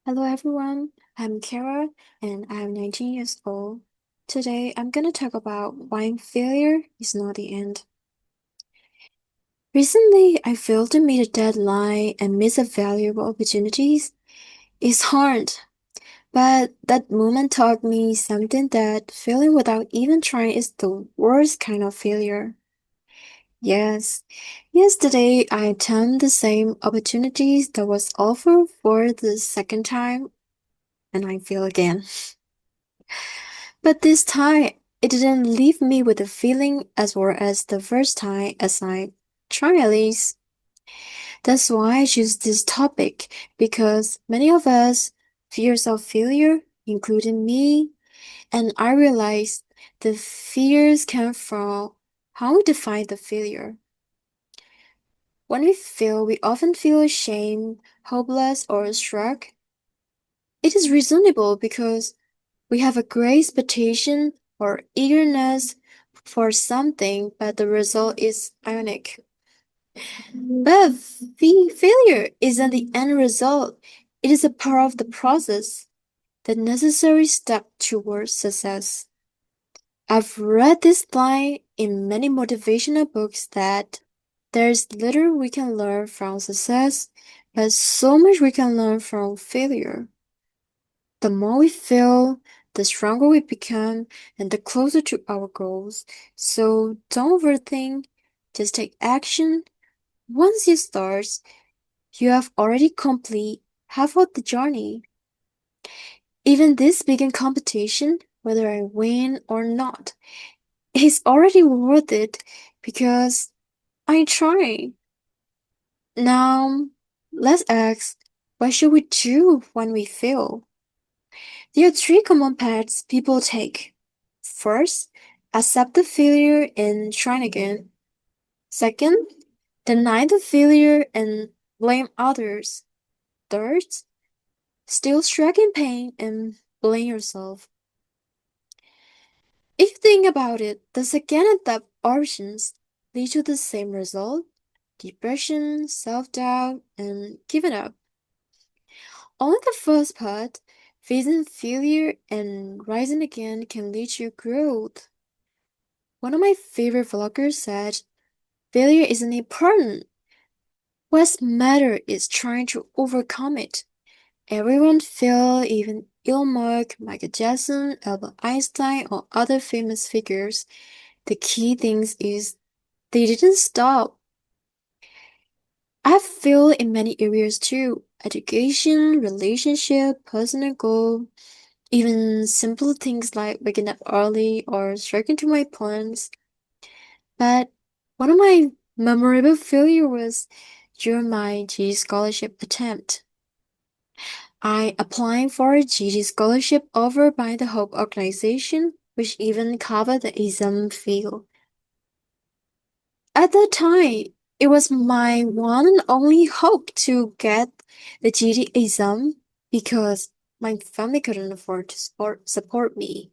Hello everyone, I'm Keira and I'm 19 years old. Today I'm gonna talk about why failure is not the end. Recently, I failed to meet a deadline and miss a valuable opportunities. It's hard, but that moment taught me something that failing without even trying is the worst kind of failure. Yes, yesterday I attempted the same opportunities that was offered for the second time and I failed again. But this time, it didn't leave me with a feeling as well as the first time as I try at least. That's why I choose this topic, because many of us fears of failure, including me, and I realized the fears come from how we define the failure. When we fail, we often feel ashamed, hopeless, or struck. It is reasonable because we have a great expectation or eagerness for something, but the result is ionic. But failure isn't the end result, it is a part of the process, the necessary step towards success. I've read this line in many motivational books that there's little we can learn from success, but so much we can learn from failure. The more we fail, the stronger we become and the closer to our goals. So don't overthink, just take action. Once you start, you have already complete half of the journey. Even this big competition, whether I win or not, is already worth it because I try. Now, let's ask, what should we do when we fail? There are three common paths people take. First, accept the failure and try again. Second, deny the failure and blame others. Third, still struck in pain and blame yourself. If you think about it, the second and third options lead to the same result: depression, self-doubt, and giving up. Only the first part, facing failure and rising again, can lead to growth. One of my favorite vloggers said, failure isn't important. What's matter is trying to overcome it. Everyone failed, even Elon Musk, Michael Jackson, Albert Einstein, or other famous figures. The key thing is they didn't stop. I've failed in many areas too. Education, relationship, personal goal, even simple things like waking up early or sticking to my plans. But one of my memorable failure was during my GD scholarship attempt. I applied for a GD scholarship offered by the Hope organization, which even covered the exam fee. At that time, it was my one and only hope to get the GD exam because my family couldn't afford to support me.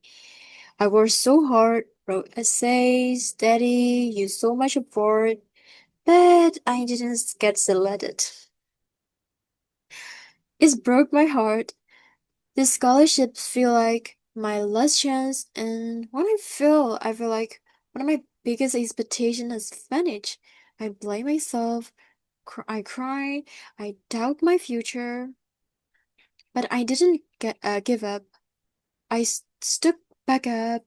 I worked so hard, wrote essays, studied, used so much effort, but I didn't get selected. It broke my heart. These scholarships feel like my last chance, and when I feel like one of my biggest expectations has vanished. I blame myself, I cry, I doubt my future, but I didn't give up. Stood back up,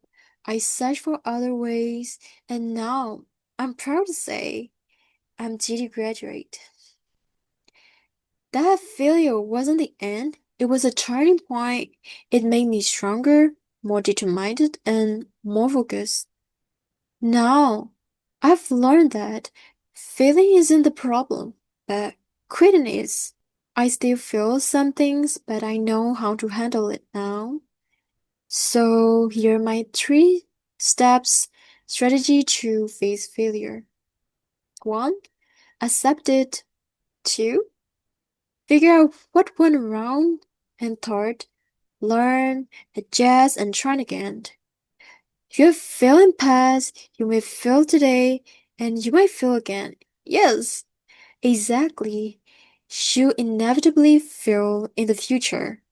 I searched for other ways, and now I'm proud to say I'm GD graduate. That failure wasn't the end, it was a turning point. It made me stronger, more determined, and more focused. Now, I've learned that failing isn't the problem, but quitting is. I still feel some things, but I know how to handle it now. So, here are my three steps strategy to face failure. 1. Accept it. 2. Figure out what went wrong. And third, learn, adjust, and try again. You have failed in past, you may fail today, and you might fail again. Yes, exactly. you inevitably feel in the future.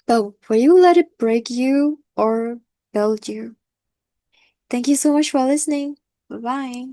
But will you let it break you or build you? Thank you so much for listening. Bye bye.